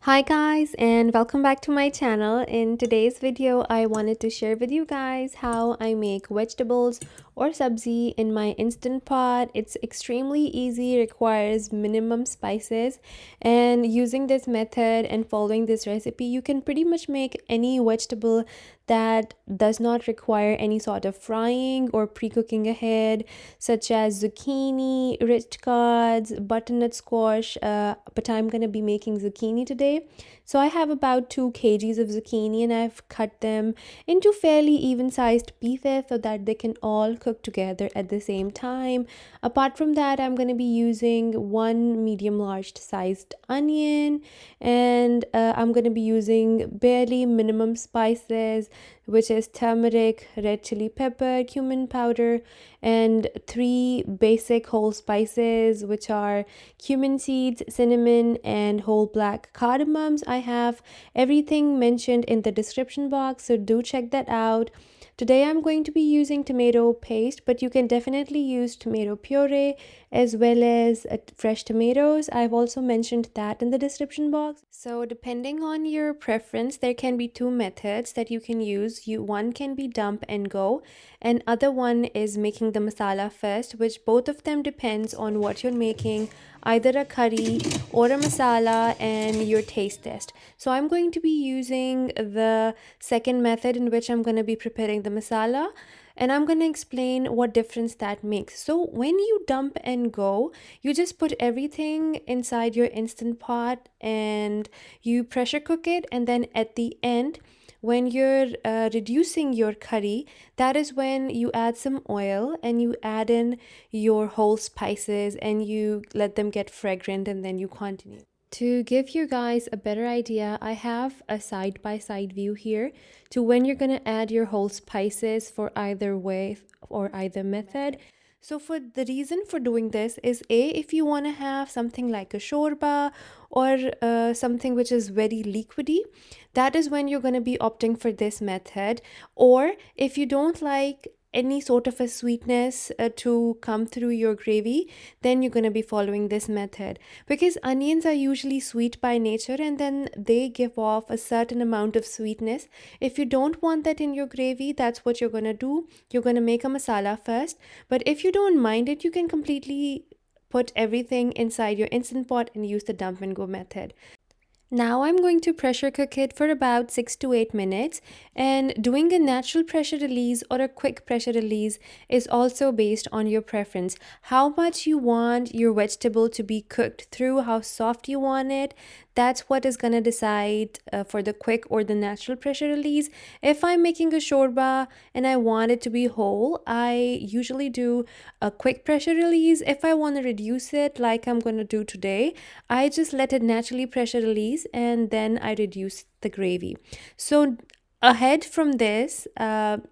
Hi guys, and welcome back to my channel. In today's video I wanted to share with you guys how I make vegetables or sabzi in my Instant Pot. It's extremely easy, requires minimum spices, and using this method and following this recipe you can pretty much make any vegetable that does not require any sort of frying or pre-cooking ahead, such as zucchini, rich cards, butternut squash, but I'm gonna be making zucchini today. So I have about 2 kgs of zucchini and I've cut them into fairly even sized pieces so that they can all cook together at the same time. Apart from that, I'm going to be using 1 medium large sized onion, and I'm going to be using barely minimum spices, which is turmeric, red chili pepper, cumin powder, and 3 basic whole spices, which are cumin seeds, cinnamon, and whole black cardamoms. I have everything mentioned in the description box, so do check that out. Today I'm going to be using tomato paste, but you can definitely use tomato puree as well as fresh tomatoes. I've also mentioned that in the description box. So depending on your preference, there can be 2 methods that you can use. One can be dump and go, and other one is making the masala first, which both of them depends on what you're making, either a curry or a masala and your taste test. So I'm going to be using the second method, in which I'm going to be preparing the masala, and I'm going to explain what difference that makes. So when you dump and go, you just put everything inside your Instant Pot and you pressure cook it, and then at the end, when you're reducing your curry, that is when you add some oil and you add in your whole spices and you let them get fragrant, and then you continue. To give you guys a better idea, I have a side-by-side view here to when you're going to add your whole spices for either way or either method. So for the reason for doing this is if you want to have something like a shorba or something which is very liquidy, that is when you're going to be opting for this method. Or if you don't like any sort of a sweetness to come through your gravy, then you're going to be following this method, because onions are usually sweet by nature and then they give off a certain amount of sweetness. If you don't want that in your gravy, that's what you're going to do. You're going to make a masala first, but if you don't mind it, you can completely put everything inside your Instant Pot and use the dump and go method. Now I'm going to pressure cook it for about 6 to 8 minutes, and doing a natural pressure release or a quick pressure release is also based on your preference. How much you want your vegetable to be cooked through, how soft you want it, that's what is going to decide for the quick or the natural pressure release. If I'm making a shorba and I want it to be whole, I usually do a quick pressure release. If I want to reduce it like I'm going to do today, I just let it naturally pressure release and then I reduce the gravy. So ahead from this,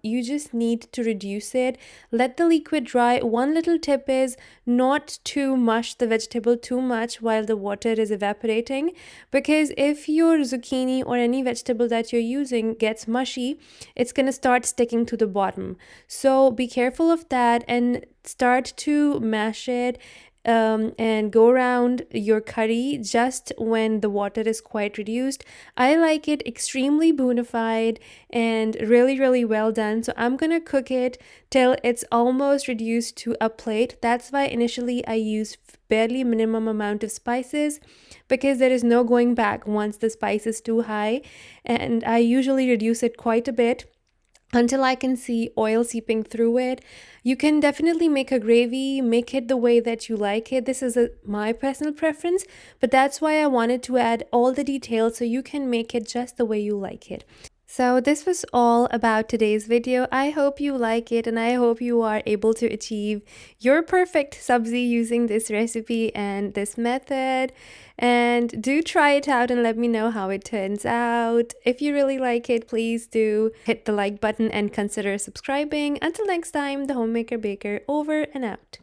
you just need to reduce it, let the liquid dry. One little tip is not to mush the vegetable too much while the water is evaporating, because if your zucchini or any vegetable that you're using gets mushy, it's going to start sticking to the bottom. So be careful of that and start to mash it and go around your curry just when the water is quite reduced. I like it extremely bonified and really well done. So I'm gonna cook it till it's almost reduced to a plate. That's why initially I use barely minimum amount of spices, because there is no going back once the spice is too high, and I usually reduce it quite a bit until I can see oil seeping through it. You can definitely make a gravy, make it the way that you like it. This is my personal preference, but that's why I wanted to add all the details so you can make it just the way you like it. So this was all about today's video. I hope you like it and I hope you are able to achieve your perfect sabzi using this recipe and this method. And do try it out and let me know how it turns out. If you really like it, please do hit the like button and consider subscribing. Until next time, the Homemaker Baker over and out.